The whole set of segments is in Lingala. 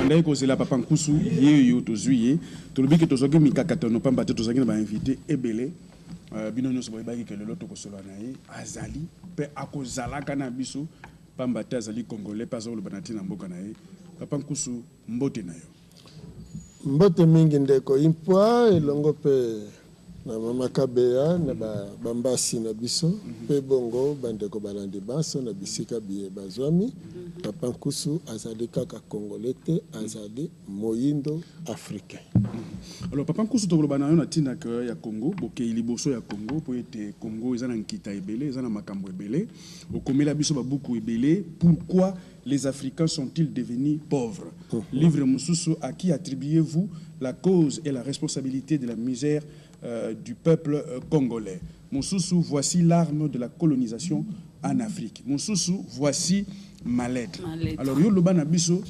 ndai ko zela papa nkusu yeyo to zuye to lobi ke to zoki mikakatono pamba te to zoki na ba invité ebele bino nyonso boy baki ke lelo to ko solo na ye azali pe akozala kana biso pamba te azali congolais pas au banati na mboka na ye papa nkusu mbote na yo mbote mingi ndeko impwa elongo pe na mama kabea na bambasi na biso pe bongo bandeko balandi baso na bisika biye bazwami papa nkusu azali kaka congolais te azali moyindo africain. Alors papa nkusu to bana yo na tina ke ya Congo bokei liboso ya Congo po ete Congo ezana nkita ebele ezana makambo ebele okomela biso ba buku ebele pourquoi les Africains sont-ils devenus pauvres? Livre Moussousou, à qui attribuez-vous la cause et la responsabilité de la misère du peuple congolais? Moussousou, voici l'arme de la colonisation en Afrique. Moussousou, voici ma lettre. Alors, yo loba na biso,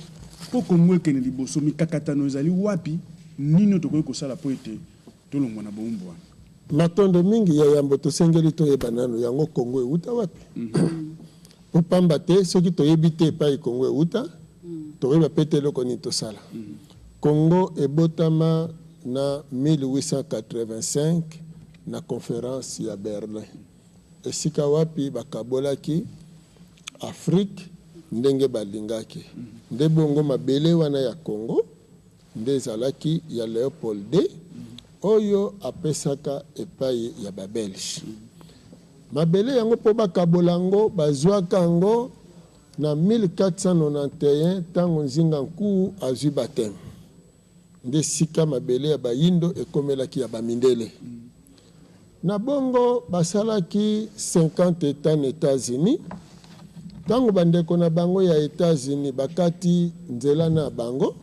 po Congo kene liboso mi kakatano ezali wapi nino to ko sala po ete to longwa na bombo. Matondo mingi ya yambo to sengeli to yebanano yango Congo euta wapi? Pamba te soki toyebi te epai Congo euta toyeba pete eloko nini tosala. Congo ebotama na 1885 na conférence ya Berlin esika wapi bakabolaki Afrique ndenge balingaki nde bongo mabele wana ya Congo nde ezalaki ya Léopold II oyo apesaka epai ya babelge. Mabele yango po bakabolango bazwaka yango na 1491 tango nzinga nkuu azwi bateme nde sika mabele ya bayindo ekomelaki ya bamindele. Na bongo basalaki 50 états na États-Unis tango bandeko na bango ya États-Unis bakati nzela na bango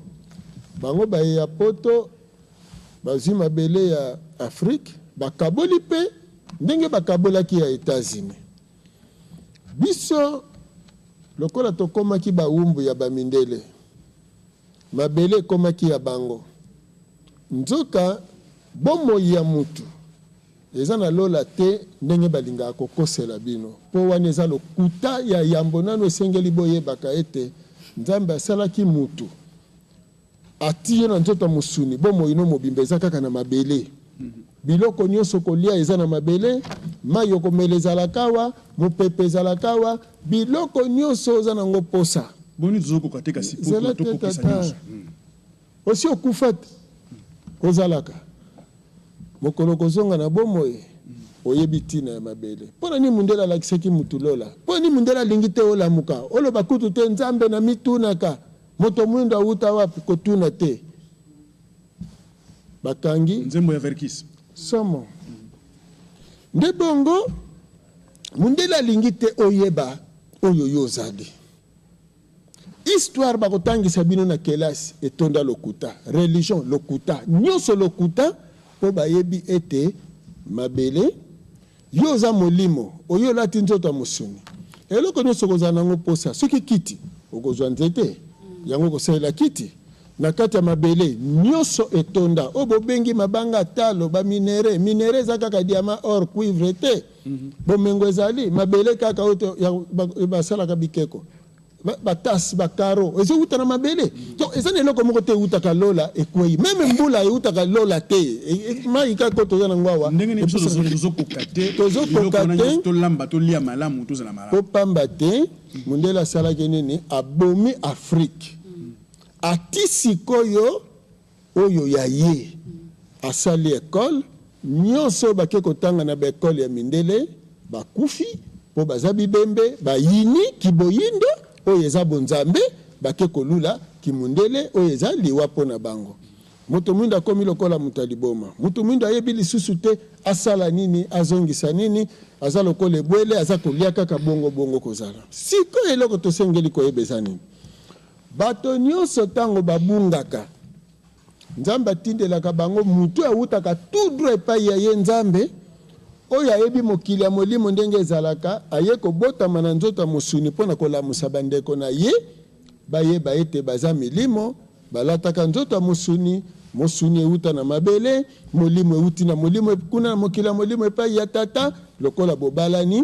baye ya poto bazwi mabele ya Afrique bakaboli pe ndenge bakabolaki ya États-Unis. Biso lokola tokomaki baumbu ya bamindele mabele komaki ya bango nzoka bomoi ya mutu eza na lola te ndenge balinga kokosela bino po wana eza lokuta ya yambo nano esengeli boyebaka ete Nzambe asalaki mutu atiye na nzoto musuni bomoi no mobimba eza kaka na mabele. Biloko nyonso kolia eza na mabele, mayo komele ezalakawa, mopepe ezalakawa, biloko nyonso eza nango posa. Boni tuzoko kateka sipo to kokisa nyonso. Osi okufat ozalaka. Mokolo kozonga na bomoi oyebi tina ya mabele. Pona ni mundela lakiseki mutu lola. Pona ni mundela lingite olamuka. Oloba kutu te Nzambe na mitunaka. Moto mwendo auta wapi kotuna te. Bakangi nzembo ya verkis somo nde bongo mundela lingite oyeba oyo yozadi histoire bakotangisa bino na kelasi etonda lokuta religion lokuta nyonso lokuta po bayebi ete mabele yoza molimo oyo lati nzoto musuni eloko nyonso kozana nango posa soki kiti okozwa nzete yango kosalela kiti na kati ya mabele nyonso etonda obo bengi mabanga talo ba minere za kaka diamant or cuivre te bomengo ezali mabele kaka oto ya basala ka bikeko batas bakaro ezo uta na mabele to ezana eloko moko te utaka lola ekwei meme mbula utaka lola te mai ka ko to na ngwawa ndenge ne biso kokate to lamba to lia malamu to zana malamu po pamba te mundela sala kenini abomi Afrique ati sikoyo oyo ya ye asali école nyonso bake kotanga na école ya mindele bakufi po bazabi bembe bayini kiboyindo oyo eza bonzambe bake kolula kimundele oyo eza liwa pona bango moto mwinda komi lokola mutaliboma moto mwinda ayebi lisusu te asala nini azongisa nini aza lokola ebwele aza kolia kaka bongo kozala sikoyo eloko tosengeli koyebeza nini bato nyonso tango babungaka Nzambe atindelaka bango mutu awutaka tout droit epai ya ye Nzambe oyo ayebi mokili ya molimo ndenge ezalaka aye kobotama na nzoto musuni mpona kolamusa bandeko na ye bayeba ete baza milimo balataka nzoto musuni euta na mabele molimo euti na molimo kuna na mokili ya molimo epai ya tata lokola bobalani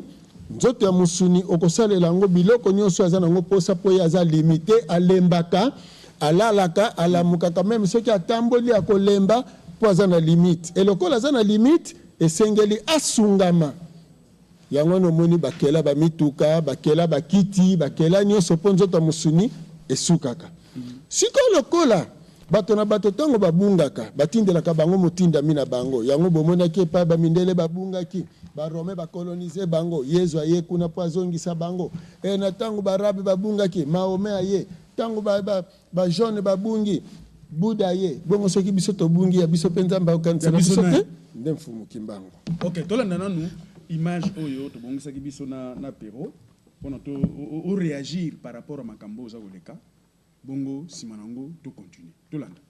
nzoto ya musuni okosalela yango biloko nyonso aza nango posa po ya aza limité alembaka alalaka alamukaka même soki atamboli akolemba po aza na limite et lokola aza na limite esengeli asungama yango nomoni bakela bamituka bakela bakiti bakela nyonso mpo nzoto mosuni esukaka siko lokola bato na bato ntango babungaka batindelaka bango motindami na bango yango bomonaki epai bamindele babungaki barome bakolonize bango yezu aye kuna mpo azongisa bango na ntango barabe babungaki maome aye ntango bajaune babungi buda aye bongo soki biso tobungi ya biso mpe nzambe akokanisa na biso te nde mfumu kimbangu. Ok, tolanda nanu image oyo tobongisaki biso na pero mpona to réagir par rapport à makambo oza koleka bongo nsima nango to continue tolanda.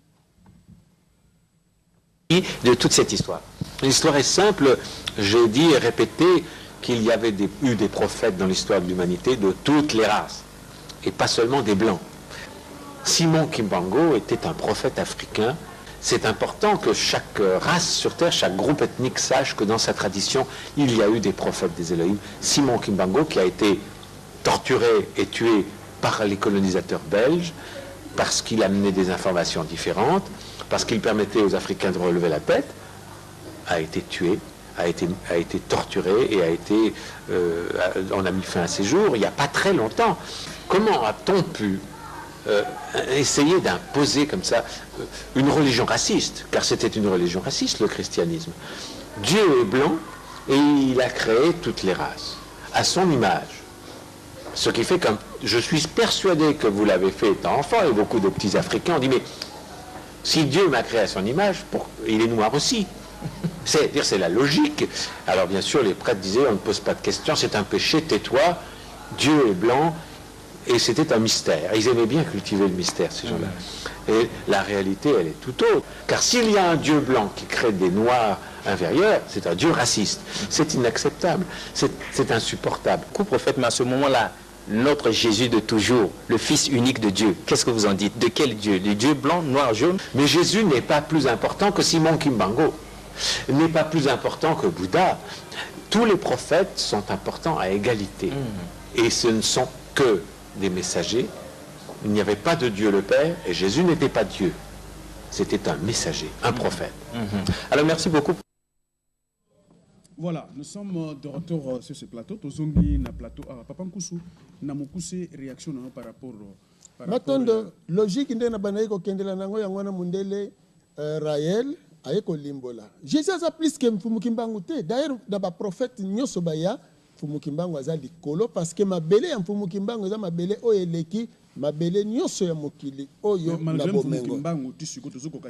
De toute cette histoire. L'histoire est simple, j'ai dit et répété qu'il y avait eu des prophètes dans l'histoire de l'humanité de toutes les races, et pas seulement des blancs. Simon Kimbangu était un prophète africain. C'est important que chaque race sur Terre, chaque groupe ethnique sache que dans sa tradition, il y a eu des prophètes des Elohim. Simon Kimbangu qui a été torturé et tué par les colonisateurs belges parce qu'il amenait des informations différentes, parce qu'il permettait aux Africains de relever la tête, a été tué, a été torturé et on a mis fin à ses jours il n'y a pas très longtemps. Comment a-t-on pu essayer d'imposer comme ça une religion raciste, car c'était une religion raciste, le christianisme. Dieu est blanc et il a créé toutes les races, à son image. Ce qui fait que je suis persuadé que vous l'avez fait étant enfant, et beaucoup de petits Africains ont dit, mais si Dieu m'a créé à son image, il est noir aussi. C'est-à-dire, c'est la logique. Alors bien sûr, les prêtres disaient, on ne pose pas de questions, c'est un péché, tais-toi, Dieu est blanc. Et c'était un mystère. Ils aimaient bien cultiver le mystère, ces gens-là. Et la réalité, elle est tout autre. Car s'il y a un Dieu blanc qui crée des noirs inférieurs, c'est un Dieu raciste. C'est inacceptable. C'est insupportable. Prophète, mais à ce moment-là, notre Jésus de toujours, le Fils unique de Dieu, qu'est-ce que vous en dites? De quel Dieu? Le Dieu blanc, noir, jaune? Mais Jésus n'est pas plus important que Simon Kimbangu. N'est pas plus important que Bouddha. Tous les prophètes sont importants à égalité. Et ce ne sont que des messagers. Il n'y avait pas de Dieu le Père et Jésus n'était pas Dieu. C'était un messager, un prophète. Alors merci beaucoup. Voilà, nous sommes de retour sur ce plateau. Tozongi na plateau. Papa Nkusu, na mokuse réaction par rapport. Matondo logique ndena banaiko kendela nango yangwana mundele Raël ayeko limbola. Jésus a plus que mfumu kimbangu te. D'ailleurs dans ba prophète nyoso baya mfumu kimbangu aza likolo parce que mabele ya mfumu kimbangu eza mabele oyo eleki mabele nyonso ya mokili oyo na bomengo.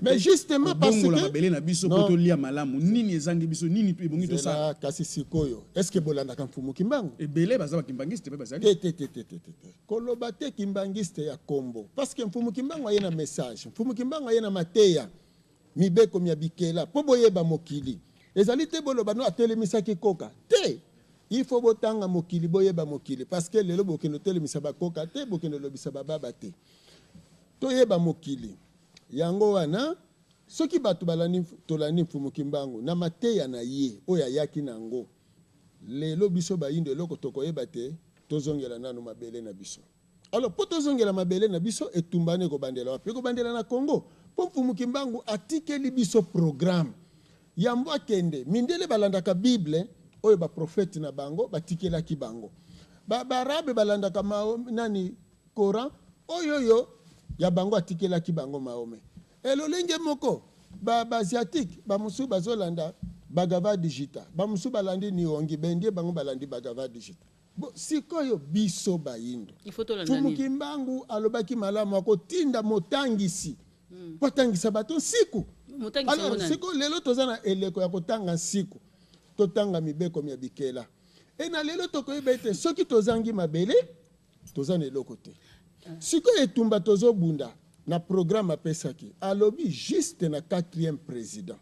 Mais justement parce que mabele na biso poto lia malamu nini ezangi biso nini tu ebongi to sa kasi sikoyo est-ce que bolanda ka mfumu kimbangu ebele baza ba kimbangiste pe bazali koloba te kimbangiste ya kombo parce que mfumu kimbangu ayena message mfumu kimbangu ayena mateya mibeko mya bikela po boyeba mokili ezali te boloba no atelemisaki koka te. Il faut botanga mokili boyeba mokili parce que lelo bokeno telemisa bakoka te bokeno lobisa baba te toyeba mokili yango wana soki batu balani tolani mfumu kimbangu na mateya na ye oya yaki nango lelo biso bayindo eloko tokoyeba te tozongela nanu mabele na biso. Alors po tozongela mabele na biso etumbane ko bandela wapi ko bandela na Congo po mfumu kimbangu atikeli biso programme yambo akende mindele balandaka Bible oyo ba prophète na bango batikelaki bango barabe balandaka nani Coran oyo ya bango atikelaki bango Mahomet elolenge moko ba asiatique ba musu bazolanda Bhagavad Gita ba musu balandi Nihongi bendie bango balandi Bhagavad Gita sikoyo biso bayindo Mfumu Kimbangu alobaki malamu akotinda motangisi potangisa bato siku alors siko lelo tozana eleko ya kotanga siku totanga mibeko mya bikela et na lelo tokoyeba ete soki tozangi mabele tozana eloko te siko etumba tozobunda na programme apesaki alobi juste na 4e président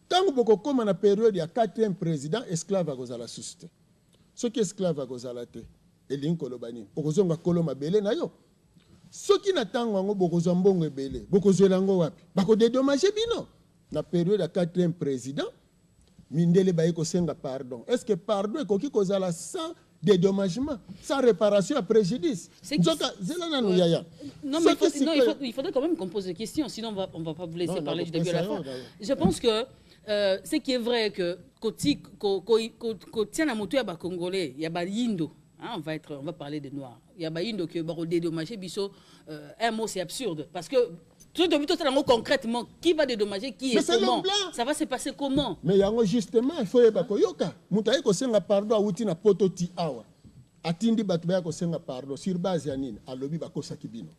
tango bokokoma na période ya 4e président esclave akozala susu te soki esclave akozala te elingi koloba nini okozonga kolo mabele na yo soki na tango yango bokozwa mbongo ebele bokozwela yango wapi bakodedommage bino na période ya 4e président mindele baye kosenga pardon. Est-ce que pardon ekoki kozala sans dédommagement, sans réparation à préjudice. Non, mais il faudrait quand même qu'on pose des questions, sinon on ne va pas vous laisser parler du début à la fin. Je pense que ce qui est vrai que quand tient la moto, il y a des Congolais, il y a des Indo. On va parler des Noirs. Il y a des Indo qui vont dédommager. Un mot, c'est absurde. Parce que tout concrètement, qui va dédommager, qui et comment? Ça va se passer comment? Mais justement, il faut que yoka. Mutaye ko senga pardon awuti na poto ti awa. Atindi batu ba ko senga pardon sur base ya nini? Alobi ba kosa kibino.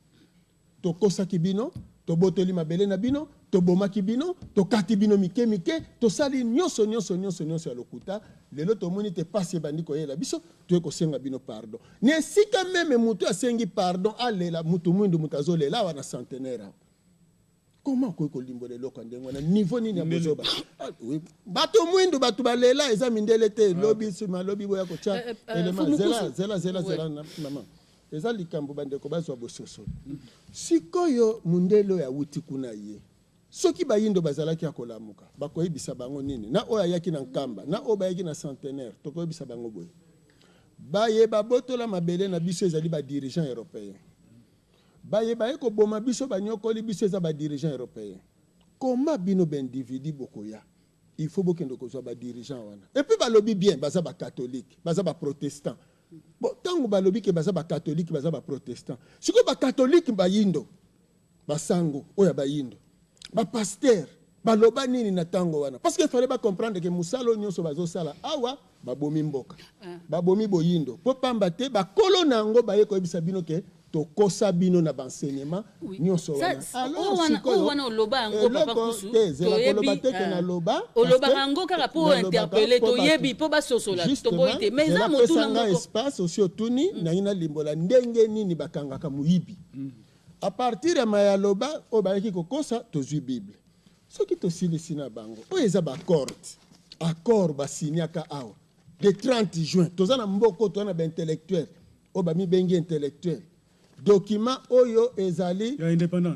To kosa kibino, to boteli mabele na bino, to boma kibino, to kati bino mike to sali nyonso ya lokuta. Lelo to moni te passe bandi ko yela biso, to ko senga bino pardon. Ne sika même mutu asengi pardon alela mutu mwindu mutazo lela wana centenaire. Comment ko limbo le loko ndengo na niveau nini ya bozoba? Bato mwindu batu balela eza mindele te lobby sima lobby boya ko cha element zela maman. Eza likambo bandeko bazwa bososo. Sikoyo mundelo ya wuti kuna ye. Soki bayindo bazalaki akolamuka bakoyebisa bango nini na oya yaki na nkamba na oba yaki na centenaire tokoyebisa bango boye. Baye babotola mabele na biso ezali ba dirigeants européens. Baye ko boma biso banyokoli biso eza ba dirigeants européens. Comment bino ben individu bokoya? Il faut bokendo ko ba dirigeants wana. Et puis balobi bien baza ba catholique, baza ba protestant. Bon tango balobi ke baza ba catholique, baza ba protestant. Siko ba catholique ba yindo. Ba sango oya ba yindo. Ba pasteur baloba nini na tango wana? Parce que fallait pas comprendre que musalo nyonso bazo sala awa babomi mboka. Babomi boyindo. Po pamba te ba kolona ngo baye ko ebisa bino ke to kosa bino na banseignement nyonso wana. Alors wana oloba ngo papa kusu to yebi na loba oloba ngo kaka po interpeller to yebi po basosola to boite mais za motu na espace aussi tuni na ina limbola ndenge nini bakangaka muyibi. À partir ya mayaloba o bayaki kokosa to zwi Bible. Soki to silisi na bango o eza ba accord ba signaka awa le 30 juin tozana mboko to na ba intellectuel o ba mi bengi intellectuel document oyo ezali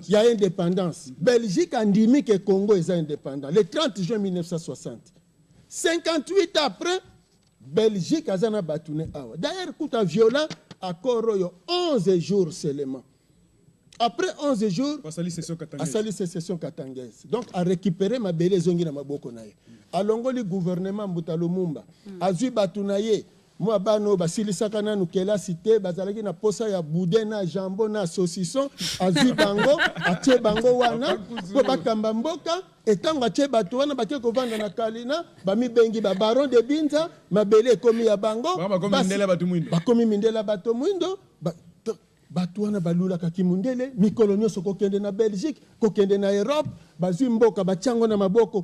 ya indépendance. Belgique andimi que Congo est indépendant le 30 juin 1960. 58 après Belgique azana batune awa. D'ailleurs kuta violent accord oyo 11 jours seulement. Après 11 jours, asali session katangaise. Donc, à récupérer ma belle zongi na maboko na ye. Alongoli gouvernement Mbuta Lumumba. Azui batunaye. Moi bano basilisaka na nukela cité bazalaki na posa ya boudin na jambon na saucisson. Azui bango, atie bango wana. Po bakamba mboka. Etango atie batu wana batie kovanda na kalina. Bami bengi ba baron de Binza. Mabele komi ya bango. Bakomi mindela bato mwindo. Batu wana balula kakimundele mikolo nyonso kokende na Belgique kokende na Europe bazwi mboka bachango na maboko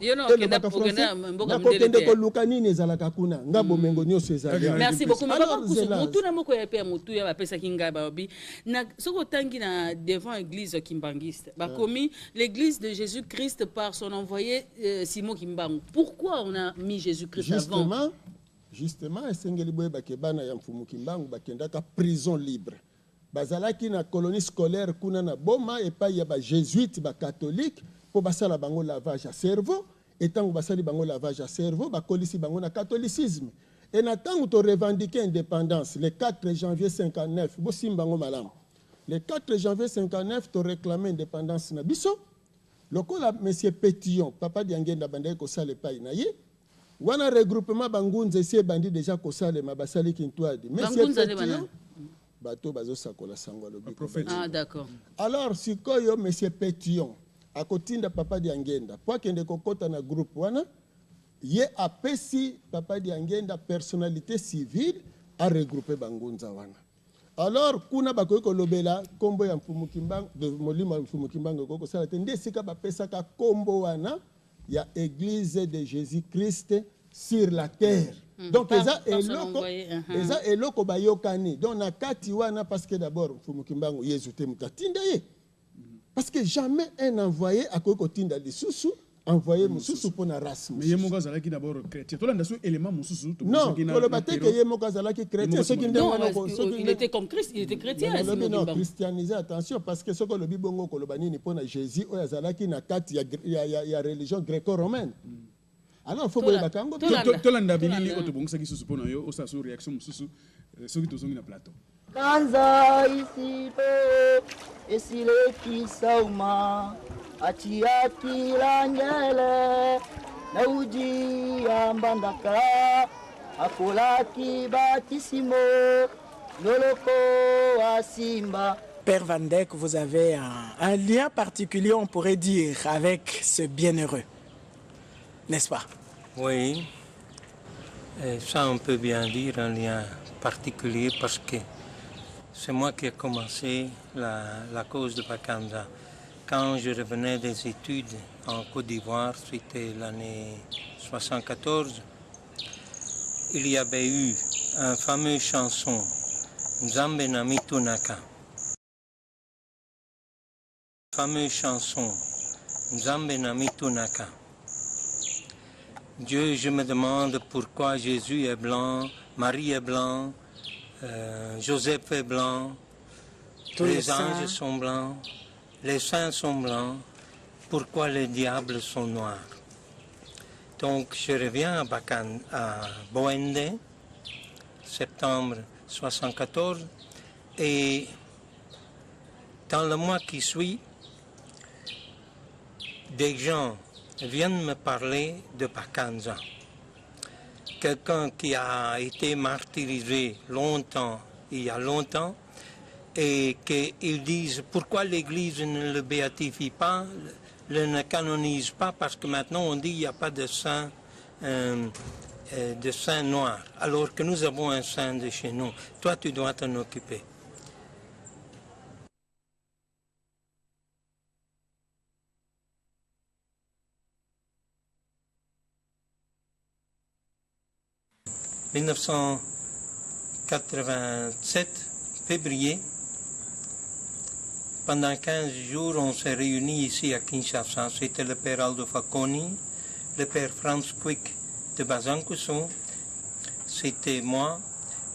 kokende koluka nini ezalaka kuna ngabo mengo nyonso ezali. Merci beaucoup papa kusu mutu na moko ya pe mutu ya bapesa kinga babi na soko tangi na devant église kimbangiste bakomi l'église de Jésus-Christ par son envoyé Simon Kimbangu. Pourquoi on a mis Jésus-Christ avant? Justement esengeli boye bakebana ya mfumu Kimbangu bakendaka prison libre. Bazalaki na colonie scolaire kuna na boma epai ya ba jésuite ba catholique po basala bango lavage à cerveau et tango basali bango lavage à cerveau bakolisi bango na catholicisme et na tango to revendiquer indépendance le 4 janvier 59 bo simbango malam le 4 janvier 59 to réclamer indépendance na biso lokola monsieur Pétillon papa Diangenda bandai ko sala epai na ye wana regroupement bangunze se bandi déjà ko sala ma basali kintwadi monsieur Pétillon bateau bazo sakola sangwa lobi. Ah d'accord. Alors sikoyo monsieur Pétillon akotinda papa Diangenda po kende kokota na groupe wana ye apesi papa Diangenda personnalité civile a regrouper bangunza wana. Alors kuna bakoyi kolobela kombo ya mfumu Kimbangu de molima mfumu Kimbangu koko sala tende sika bapesa ka kombo wana ya église de Jésus-Christ sur la terre. Donc eza eloko bayokani donc na kati wana parce que d'abord mfumu Kimbangu Yesu te mutatinda ye parce que jamais un envoyé akoko tinda lisusu envoyé mususu pour na race mais yemoko azalaki d'abord chrétien tolanda so élément mususu to non kolobate que yemoko azalaki chrétien ce qui il était comme Christ il était chrétien non christianisé attention parce que ce que le bibongo koloba nini pona Jésus o azalaki na kati ya religion gréco-romaine. Alors faut que bakango tolanda bilili otobongisa kisusu pona yo osa so réaction mususu soki tozongi na plateau. Kanza isilo esile kisauma achiaki langele na uji ambandaka akolaki batisimo loloko asimba. Père Van Dijk, vous avez un lien particulier, on pourrait dire, avec ce bienheureux, n'est-ce pas? Oui, et ça on peut bien dire un lien particulier parce que c'est moi qui ai commencé la cause de Bakanza. Quand je revenais des études en Côte d'Ivoire, c'était l'année 1974, il y avait eu une fameuse chanson, Nzambe na mitunaka. Fameuse chanson, Nzambe na mitunaka. Dieu, je me demande pourquoi Jésus est blanc, Marie est blanc, Joseph est blanc, tous les anges sont blancs, les saints sont blancs, pourquoi les diables sont noirs? Donc je reviens à Boende, septembre 1974, et dans le mois qui suit, des gens viennent me parler de Bakanza. Quelqu'un qui a été martyrisé longtemps, il y a longtemps, et qu'ils disent pourquoi l'Église ne le béatifie pas, ne canonise pas, parce que maintenant on dit qu'il n'y a pas de saint noir, alors que nous avons un saint de chez nous. Toi, tu dois t'en occuper. « 1987, février, pendant 15 jours, on s'est réunis ici à Kinshasa. C'était le père Aldo Facconi, le père Franz Quick de Bazankuso, c'était moi,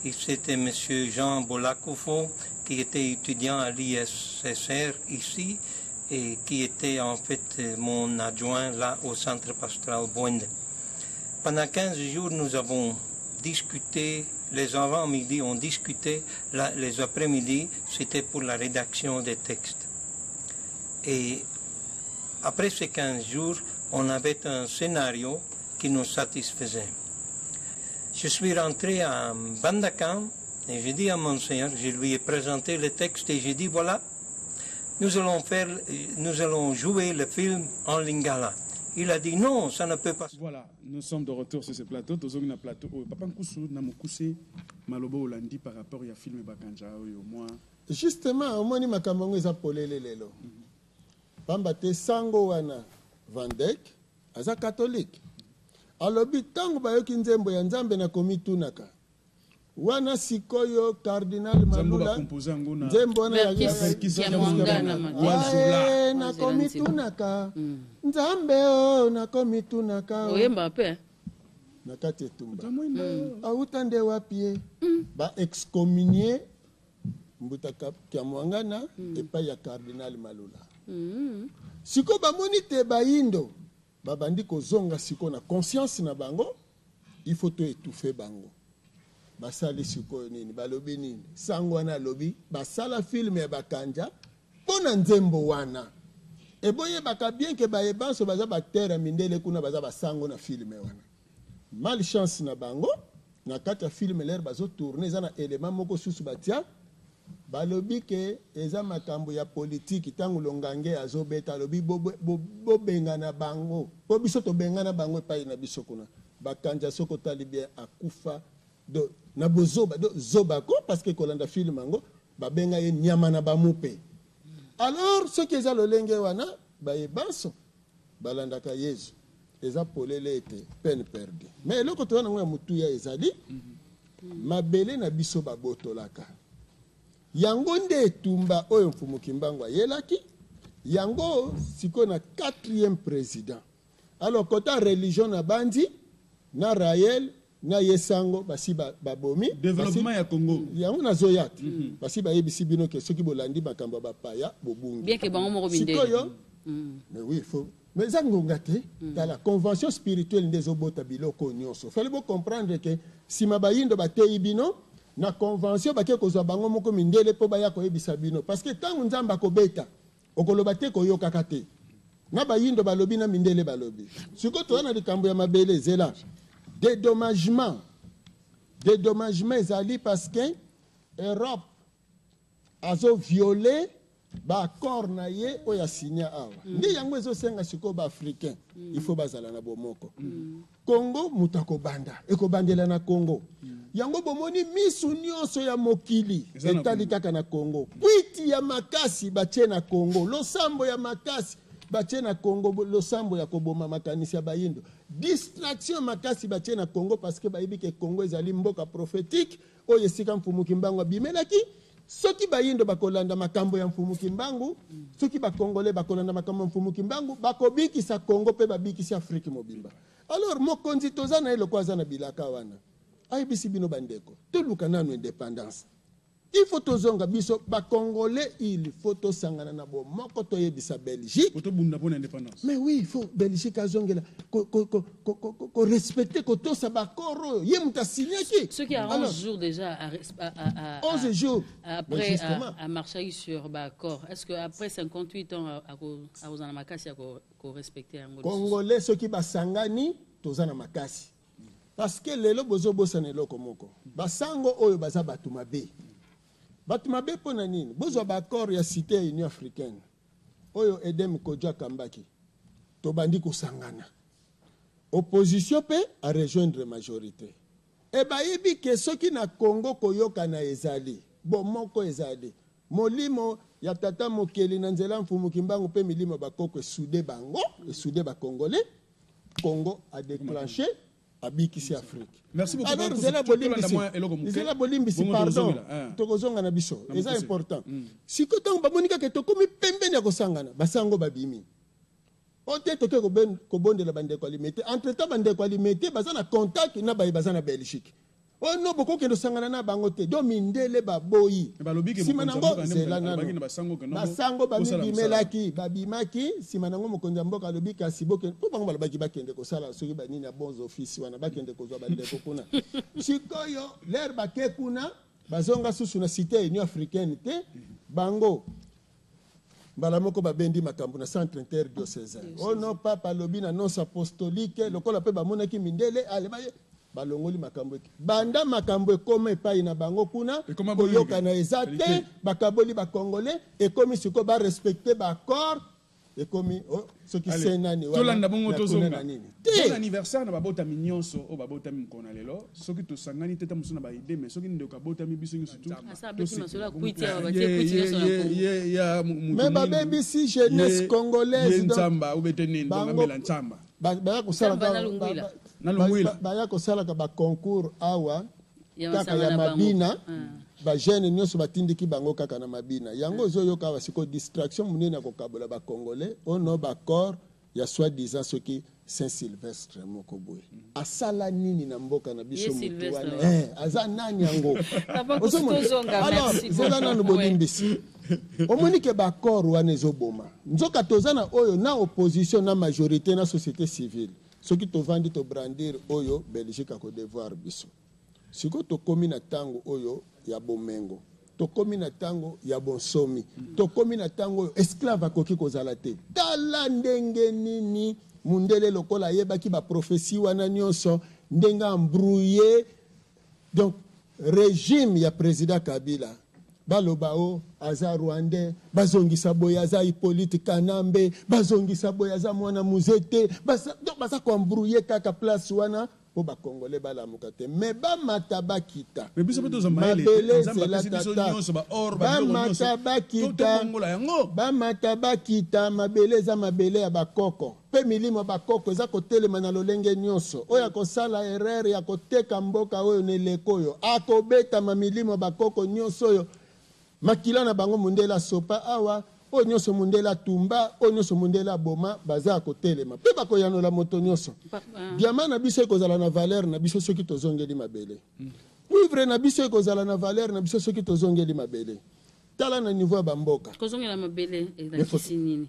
et c'était M. Jean Bolakoufo, qui était étudiant à l'ISSR ici, et qui était en fait mon adjoint là au centre pastoral Boende. Pendant 15 jours, nous avons discuté, les avant-midi on discutait, les après-midi c'était pour la rédaction des textes. Et après ces 15 jours, on avait un scénario qui nous satisfaisait. Je suis rentré à Bandakam et j'ai dit à Monseigneur, je lui ai présenté le texte et j'ai dit voilà, nous allons jouer le film en lingala. Il a dit non, ça ne peut pas. Voilà, nous sommes de retour sur ce plateau. Tozongi na plateau. Papa Nkusu na mokuse malobo olandi par rapport ya film Bakanja oyo moi. Justement, omoni makambo eza polele lelo. Pamba te sango wana Van Dijk aza catholique. Alobi tango bayoki nzembo ya Nzambe na komitunaka. Wana sikoyo Cardinal Malula nzembo wana ya wazula na komitunaka. Nzambe o na komitunaka. Oyemba pe. Na kati etumba. Autande wapie ba excommunier mbutaka kya mwangana epa ya Cardinal Malula. Siko bamoni te bayindo babandi kozonga siko na conscience na bango, il faut to étouffer bango. Basali siko nini balobi nini sango wana lobi basala film ya Bakanja pona nzembo wana eboye baka bien ke bayebanso baza batera mindele kuna baza basango na film wana malchance na bango na kati ya film l'air bazo tourner eza na élément moko susu batia balobi ke eza makambo ya politique tangu longange azobeta lobi bo bengana bango po biso to bengana bango epai na biso kuna Bakanja soko tali bien akufa do na bozoba do zobako parce que kolanda film ango babenga ye nyama na bamupe. Alors ce qui est lolenge wana bayebanso balandaka Yesu eza polele ete peine perdue. Mais eloko to wana mutu ya ezali mabele na biso babotolaka. Yango nde etumba oyo mfumu Kimbangu yelaki yango siko na 4e président. Alors kota religion na bandi na Raël na yesango basi babomi développement ya Congo yango na zoyat basi bayebisi bino ke soki bolandi makambo bapaya bobungi bien que bango moko bindé mais oui il faut mais zangonga te dans la convention spirituelle des obota biloko nyonso fallait vous comprendre que si mabayindo batei bino na convention bake kozwa bango moko mindele po baya koyebisa bino parce que tangu nzambe akobeta okoloba te koyokaka te na bayindo balobi na mindele balobi siko toza na likambo ya mabele ezela dédommagement ezali parce que Europe azo violé baaccord na ye oyo asinya awa nde yango ezosenga sikoyo baafricain il faut bazala na bomoko Congo mutu akobanda ekobandela na Congo yango bomoni misu nyonso ya mokili etali kaka na Congo kwiti ya makasi batie na Congo losambo ya makasi batie na Congo losambo ya koboma makanisi ya bayindo distraction makasi batie na Congo parce que bayibi ke Congo ezali mboka prophétique oyo esika mfumuki mbango abimelaki soki bayindo bakolanda makambo ya mfumuki mbangu soki bakongole bakolanda makambo ya mfumuki mbangu bakobikisa Congo pe babikisa Afrique mobimba alors mokonzi toza na eloko aza na bilaka wana ayebisi bino bandeko toluka nanu indépendance il faut tozonga biso bakongolais il faut tosangana na bomoko toyebisa Belgique mais oui il faut Belgique azongela ko respecter ko tosa bakoro ye muta signaki ceux qui a 11 jours déjà 11 jours après à marcher sur bakor est-ce que après 58 ans à ozana makasi ko respecter yango congolais ceux qui basangani tozana makasi parce que lelo bozobosana eloko moko basango oyo baza batu mabe Batumabe pona nini bozwa bakor ya cité ya Union africaine oyo Edem Kodja Kambaki tobandi kusangana opposition pe a rejoindre majorité e bayebi ke soki na Congo koyoka na ezali bomoko ezali molimo ya tata mokeli na nzela mfumuki mbangu pe milimo bakoko soudé bango soudé ba congolais Congo a déclenché abikisi Afrique. Merci beaucoup. Alors zela bolimbisi pardon tokozonga na biso eza important siko tango bamonika ke tokomi pembeni ya kosangana basango babimi ote toke kobondela bandeko alimete entre temps bandeko alimete baza na contact na baye baza na Belgique oh no boko kendo sangana na bango te do mindele baboyi sima nango zela nano basango babimelaki babimaki sima nango mokonzi mboka lobi kasi boke po bango balobaki bakende kosala soki banini ya bons office wana bakende kozwa bandeko kuna sikoyo l'air bake kuna bazonga susu na cité Union africaine te bango mbala moko babendi makambo na centre interdiocésain oh non papa lobi na nonce apostolique lokola pe bamonaki mindele ale baye balongoli makambo banda makambo ekoma epai na bango kuna koyoka na eza te bakaboli bakongolais ekomi siko ba respecter bakor ekomi soki senani tolanda bongo tozonga bon anniversaire na babotami nyonso o babotami mkona lelo soki tosangani teta musu na baide mais soki ndeko abotami biso nyonso tu mais babebisi jeunesse congolaise nzamba ubete nini ngambela nzamba baya kosalaka baconcours awa kaka ya mabina bajeune nyonso batindiki bango kaka na mabina yango ozoyoka awa siko distraction monene ya kokabola bacongolais ono bacor ya soi-disant soki Saint-Sylvestre moko boye asala nini na mboka na biso mutu wana aza nani yango alors zela nanu bolimbisi omoni ke bacor wana ezoboma nzoka toza na oyo na opposition na majorité na société civile soki tovandi to brandir oyo Belgique ako devoir biso siko tokomi na tango oyo ya bomengo tokomi na tango ya bonsomi tokomi na tango oyo esclave akoki kozala te tala ndenge nini mundele lokola yebaki ba prophétie wana nyonso ndenge embrouillé donc régime ya président Kabila baloba o aza rwandais bazongisa boya za Hippolyte Kanambe bazongisa boya za mwana muzete baza ko embrouiller kaka place wana po ba congolais balamuka te mais ba mataba kita mais biso beto zambale zamba biso nyonso ba or ba mataba kita ba mataba kita mabele za mabele ya bakoko pe milimo bakoko za kotelema na lolenge nyonso oya kosala erreur ya koteka mboka oyo neleko oyo akobeta mamilimo bakoko nyonso oyo makila na bango mundela sopa awa o nyonso mundela tumba o nyonso mundela boma baza kotelema pe bakoyanola moto nyonso diamant na biso ekozala na valeur na biso soki tozongeli mabele cuivre na biso ekozala na valeur na biso soki tozongeli mabele tala na niveau ya bamboka kozongela mabele elakisi nini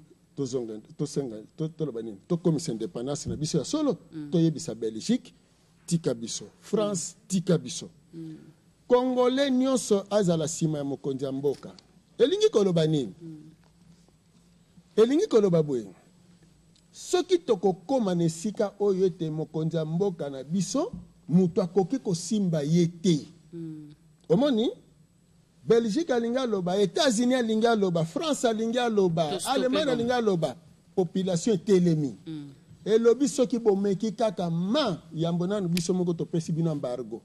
tosenga toloba nini tokomisa indépendance na biso ya solo toyebisa Belgique tika biso France tika biso congolais nyonso azala nsima ya mokonzi ya mboka elingi koloba nini elingi koloba boye soki tokokóma na esika oyo ete mokonzi ya mboka na biso moto akoki kosimba ye te omoni Belgique alingi aloba, États-Unis alingi aloba, France alingi aloba, Allemagne alingi aloba, population etelemi. Elobi soki bomeki kaka ma yambona biso moko topesi bino embargo.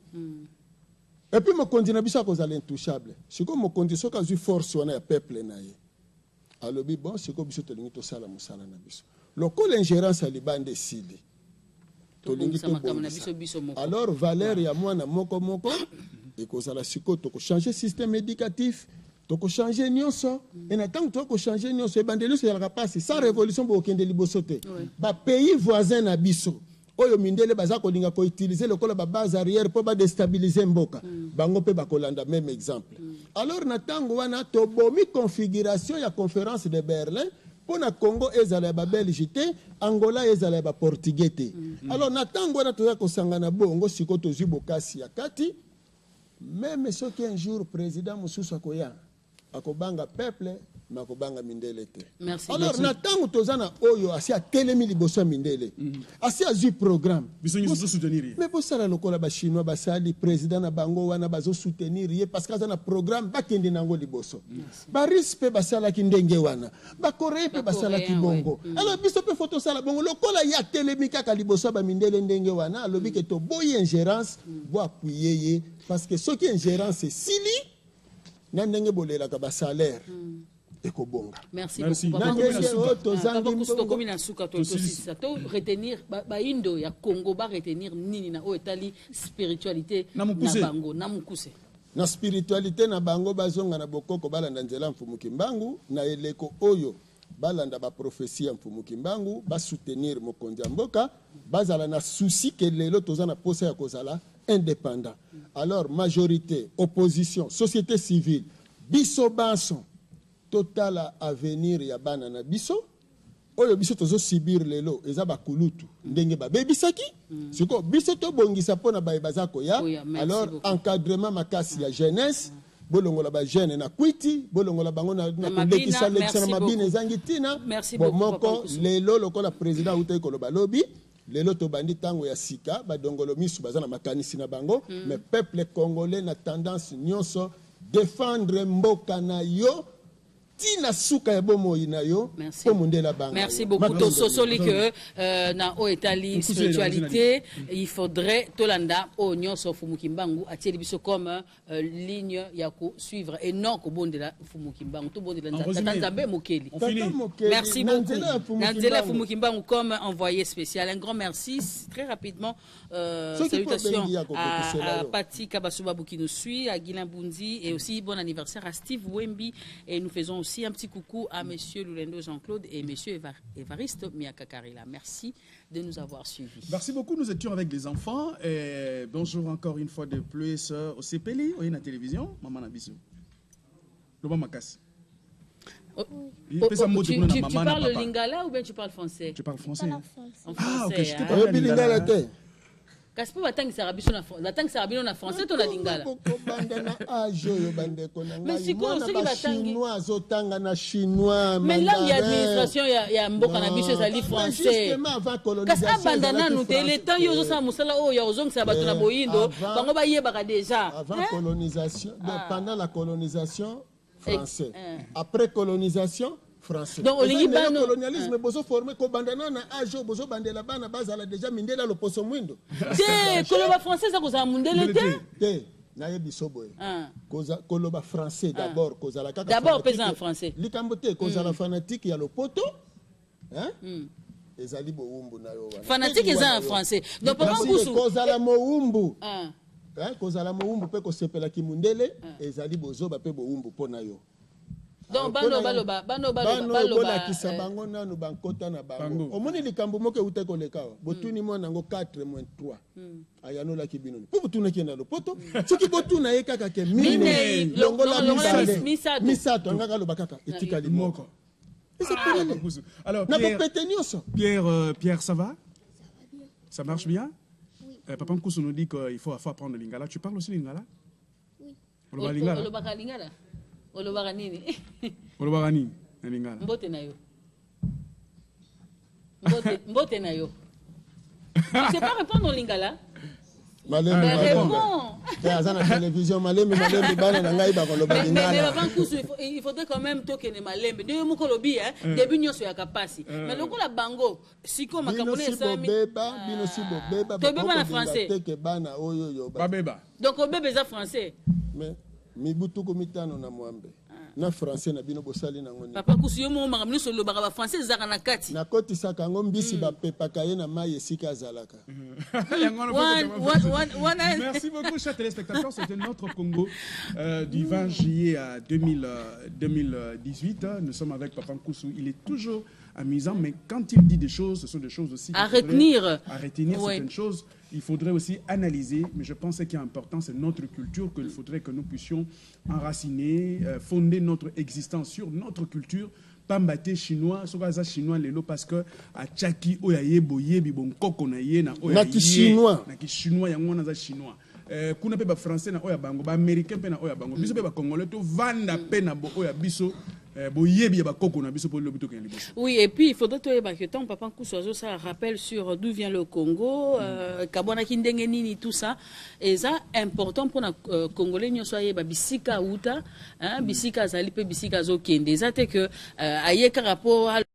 Et puis mokonzi na biso akozala intouchable. Siko mokonzi soka zui force wana ya peuple na ye. Alobi bon siko biso tolingi tosala musala na biso. Lokola ingérence ya libande esili. Tolingi to alors valeur ya mwana moko moko et kozala siko toko changer système éducatif, toko changer nyonso et na tant toko changer nyonso e bandeli so yalaka pasi sans révolution bo kende liboso te. Ba pays voisin na biso oyo mindele baza ko linga ko utiliser lokola ba base arrière pour ba déstabiliser mboka. Bango pe ba kolanda même exemple. Alors na tango wana to bomi configuration ya conférence de Berlin pour na Congo ezala ba Belgique, Angola ezala ba Portugais te. Alors na tango wana to ya ko sangana bongo siko to zibokasi ya kati. Même ce qu'un jour président Moussoussa Koya akobanga peuple makobanga mindele te. Merci. Alors na tango tozana oyo asia telemi liboso mindele. Asia zu programme. Biso nyo soutenir. Mais pour ça lokola ba chinois basali président na bango wana bazo soutenir ye parce que na programme bakende nango liboso. Ba rispe basala ki ndenge wana. Ba Corée pe basala ki bongo. Alors biso pe photo sala bongo lokola ya telemi kaka liboso ba mindele ndenge wana alobi ke to boye ingérence bo appuyer ye parce que ce qui est ingérence c'est sili na ndenge bolela ka ba salaire. Merci beaucoup. Retenir Indo ya Congo ba retenir nini na o etali spiritualité na bango na mukuse. Na spiritualité na bango bazonga na bokoko balanda nzela mfumu kimbangu na eleko oyo balanda ba prophétie mfumu kimbangu ba soutenir mokonzi ya mboka bazala na souci que lelo tozana posa ya kozala indépendant. Alors majorité, opposition, société civile, biso banso total avenir ya bana na biso oyo biso tozo subir lelo eza bakulutu ndenge babebisaki siko biso to bongisa pona bazako ya alors encadrement makasi ya jeunesse bolongola ba jeune na kwiti bolongola bango na kolekisa na mabine zangitina bomoko lelo lokola président utai koloba lobi lelo to bandi tango ya sika badongolo misu bazana makanisi na bango mais peuple congolais na tendance nyonso défendre mboka na yo tina suka ya bomo inayo po mundela bango. Merci beaucoup to sosoli que na o etali spiritualité il faudrait tolanda o nyonso fumukimbangu atieli biso comme ligne ya ko suivre et non ko bondela fumukimbangu to bondela nzambe mokeli. Merci beaucoup Nanzela Fumukimbangu comme envoyé spécial. Un grand merci très rapidement salutations à Pati Kabasubabu qui nous suit, à Guilain Bundi et aussi bon anniversaire à Steve Wemby et nous faisons aussi un petit coucou à monsieur Lulendo Jean-Claude et monsieur Évariste Miakakarila. Merci de nous avoir suivis. Merci beaucoup, nous étions avec les enfants. Et bonjour encore une fois de plus au CPLI, au la télévision. Maman Nabiso. Le maman casse. Tu parles le lingala ou bien tu parles français? Tu parles français. En français. Je te parle lingala. Kaspo batangisa rabiso na français to na lingala. Mais si ko soki batangi chinois zotanga na chinois. Mais là il y a administration ya mboka na biso ezali français. Kasa bandana nous te le temps yo zo musala o ya ozongisa bato na boyindo bango ba yebaka déjà. Avant colonisation, pendant la colonisation français. Après colonisation français. Donc le colonialisme bozo formé ko bandana na ajo bozo bandela bana bazala déjà mindela lo poso mwindo. Te koloba français ça koza mundele te. Na yebi soboy. Koza koloba français d'abord kozala kaka. D'abord pesa français. Likambo te kozala fanatique ya lopoto. Hein? Ezali boumbu na yo wana. Fanatique eza en français. Donc papa Kusu kozala moumbu. Kozala moumbu pe ko sepela ki mundele ezali bozo ba pe boumbu pona yo. Donc baloba kisa bango nanu bankota na bango omoni likambo moke ute koleka botuni mwana ngo 4-3 ayanola kibinoni po botuna kenda lopoto soki botuna ye kaka ke mine longola misato ngaka lo bakaka etika limoko. Alors Pierre ça va? Ça marche bien? Papa Mkoussou nous dit qu'il faut apprendre le lingala. Tu parles aussi lingala? olobaka lingala olobaka nini olobaka nini na lingala mbote na yo mbote na yo c'est pas répondre au lingala Malembe réponds. télévision malembe bana na ngai ba koloba lingala. Mais il faudrait quand même toquer les malembe. De mo kolobi début nyoso ya kapasi. Mais loko la bango siko makabone ça bino sibo beba to beba na français. Teke bana oyo yo ba beba. Donc o beba za français. Mais mibutu ko mitano na mwambe. Na français na bino bosali na ngoni. Papa kusiyo mo makamino so lobaka ba français zaka na kati. Na koti saka ngombisi ba pepa kaye na mai esika zalaka. Merci beaucoup, chers téléspectateurs. C'était notre Congo du 20 juillet à 2018. Nous sommes avec Papa Nkoussou. Il est toujours amusant, mais quand il dit des choses, ce sont des choses aussi à retenir. À retenir certaines choses. Il faudrait aussi analyser, mais je pense que ce qui est important, c'est notre culture, qu'il faudrait que nous puissions enraciner, fonder notre existence sur notre culture. Pambate chinois, sokaza chinois lelo parce que a chaki oyaye boye bibon koko na ye na oyaye. Na chinois. Na chinois yango na za chinois. Kuna pe ba français na oya bango, ba américain pe na oya bango. Biso pe ba congolais to vanda pe na bo oya biso. Oui, et puis il faudrait que ton papa Nkoussou ça rappelle sur d'où vient le Congo, Kabwana Kindengenini, tout ça. Et ça, important pour les Congolais, nous soyons bisika outa, bisika zalipe, bisika zokende. Ça, c'est que, aïe, rapport